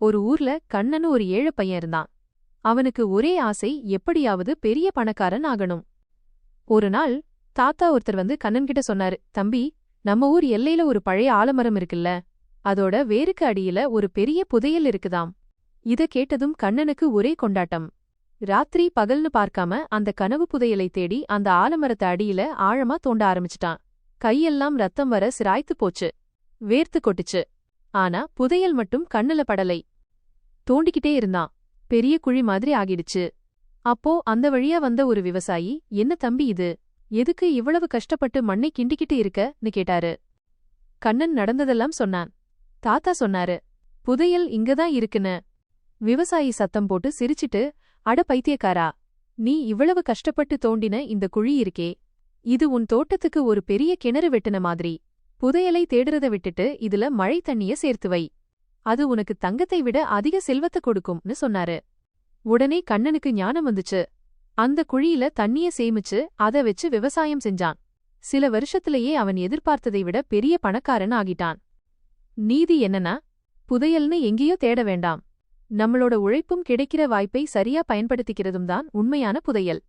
ஒரு ஊர்ல கண்ணன்னு ஒரு ஏழை பையன் இருந்தான். அவனுக்கு ஒரே ஆசை, எப்படியாவது பெரிய பணக்காரன் ஆகணும். ஒரு நாள் தாத்தா ஒருத்தர் வந்து கண்ணன்கிட்ட சொன்னாரு, தம்பி, நம்ம ஊர் எல்லையில ஒரு பழைய ஆலமரம் இருக்குல்ல, அதோட வேருக்கு அடியில ஒரு பெரிய புதையல் இருக்குதாம். இத கேட்டதும் கண்ணனுக்கு ஒரே கொண்டாட்டம். ராத்திரி பகல்னு பார்க்காம அந்த கனவு புதையலை தேடி அந்த ஆலமரத்து அடியில ஆழமா தோண்ட ஆரம்பிச்சிட்டான். கையெல்லாம் ரத்தம் வர சிராய்த்து போச்சு, வேர்த்து கொட்டுச்சு. ஆனா புதையல் மட்டும் கண்ணுல படலை. தோண்டிக்கிட்டே இருந்தான். பெரிய குழி மாதிரி ஆகிடுச்சு. அப்போ அந்த வழியா வந்த ஒரு விவசாயி, என்ன தம்பி இது, எதுக்கு இவ்வளவு கஷ்டப்பட்டு மண்ணை கிண்டிக்கிட்டு இருக்கன்னு கேட்டாரு. கண்ணன் நடந்ததெல்லாம் சொன்னான். தாத்தா சொன்னாரு, புதையல் இங்கதான் இருக்குன்னு. விவசாயி சத்தம் போட்டு சிரிச்சிட்டு, அட பைத்தியக்காரா, நீ இவ்வளவு கஷ்டப்பட்டு தோண்டின இந்த குழி இருக்கே, இது உன் தோட்டத்துக்கு ஒரு பெரிய கிணறு வெட்டின மாதிரி. புதையலை தேடுறத விட்டுட்டு இதுல மழை தண்ணிய சேர்த்து வை, அது உனக்கு தங்கத்தை விட அதிக செல்வத்தை கொடுக்கும்னு சொன்னாரு. உடனே கண்ணனுக்கு ஞானம் வந்துச்சு. அந்த குழியில தண்ணிய சேமிச்சு அத வச்சு விவசாயம் செஞ்சான். சில வருஷத்திலேயே அவன் எதிர்பார்த்ததை விட பெரிய பணக்காரன் ஆகிட்டான். நீதி என்னன்னா, புதையல்னு எங்கேயோ தேட வேண்டாம். நம்மளோட உழைப்பும் கிடைக்கிற வாய்ப்பை சரியா பயன்படுத்திக்கிறதும் தான் உண்மையான புதையல்.